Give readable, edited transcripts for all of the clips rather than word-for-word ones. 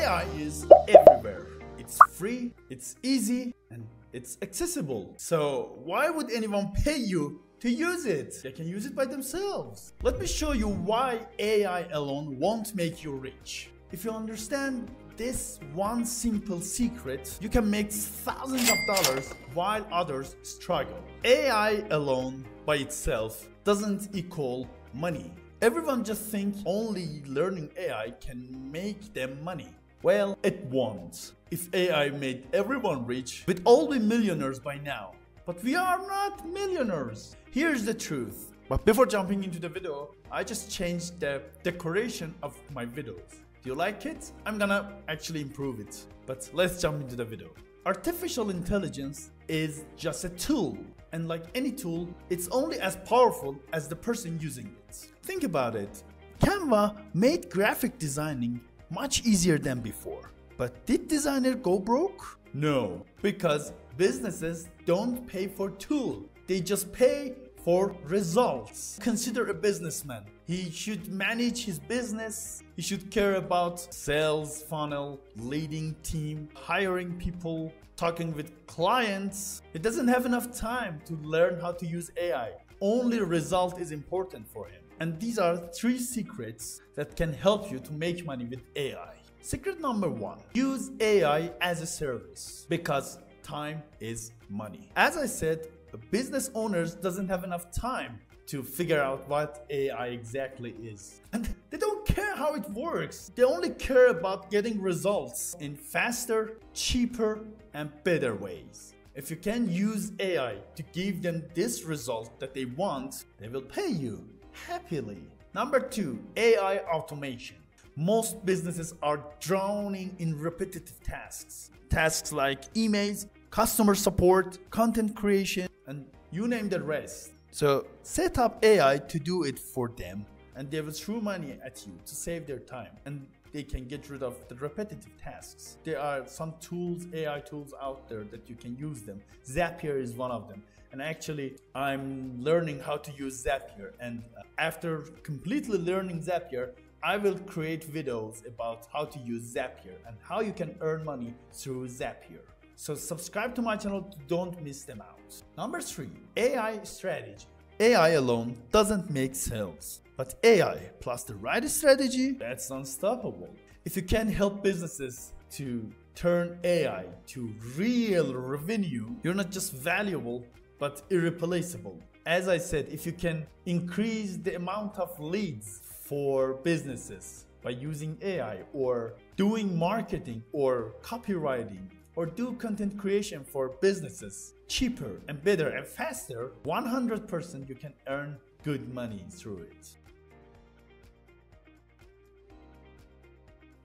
AI is everywhere. It's free, it's easy, and it's accessible. So why would anyone pay you to use it? They can use it by themselves. Let me show you why AI alone won't make you rich. If you understand this one simple secret, you can make thousands of dollars while others struggle. AI alone by itself doesn't equal money. Everyone just thinks only learning AI can make them money. Well, it won't. If AI made everyone rich, we'd all be millionaires by now. But we are not millionaires. Here's the truth. But before jumping into the video, I just changed the decoration of my videos. Do you like it? I'm gonna actually improve it. But let's jump into the video. Artificial intelligence is just a tool. And like any tool, it's only as powerful as the person using it. Think about it. Canva made graphic designing much easier than before. But did designer go broke? No, because businesses don't pay for tool. They just pay for results. Consider a businessman. He should manage his business. He should care about sales funnel, leading team, hiring people, talking with clients. He doesn't have enough time to learn how to use AI. Only result is important for him. And these are 3 secrets that can help you to make money with AI. Secret number 1, use AI as a service because time is money. As I said, a business owner doesn't have enough time to figure out what AI exactly is. And they don't care how it works. They only care about getting results in faster, cheaper, and better ways. If you can use AI to give them this result that they want, they will pay you happily. Number 2, AI automation. Most businesses are drowning in repetitive tasks. Tasks like emails, customer support, content creation, and you name the rest. So set up AI to do it for them, and they will throw money at you to save their time, and they can get rid of the repetitive tasks. There are some tools, AI tools out there that you can use them. Zapier is one of them. And actually, I'm learning how to use Zapier. And after completely learning Zapier, I will create videos about how to use Zapier and how you can earn money through Zapier. So subscribe to my channel to don't miss them out. Number 3, AI strategy. AI alone doesn't make sales, but AI plus the right strategy, that's unstoppable. If you can help businesses to turn AI to real revenue, you're not just valuable, but irreplaceable. As I said, if you can increase the amount of leads for businesses by using AI or doing marketing or copywriting or do content creation for businesses cheaper and better and faster, 100% you can earn good money through it.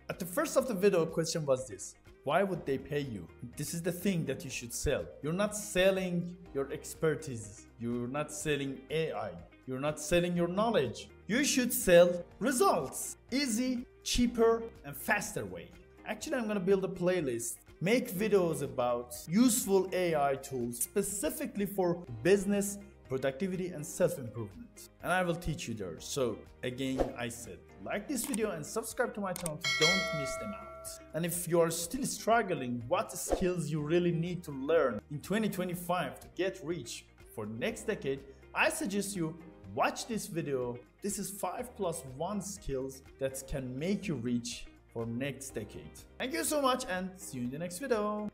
At the first of the video, question was this: why would they pay you? This is the thing that you should sell. You're not selling your expertise. You're not selling AI. You're not selling your knowledge. You should sell results. Easy, cheaper, and faster way. Actually, I'm gonna build a playlist. Make videos about useful AI tools specifically for business, productivity, and self-improvement. And I will teach you there. So again, I said, like this video and subscribe to my channel to don't miss them out. And if you are still struggling what skills you really need to learn in 2025 to get rich for next decade, I suggest you watch this video. This is 5+1 skills that can make you rich for next decade. Thank you so much and see you in the next video.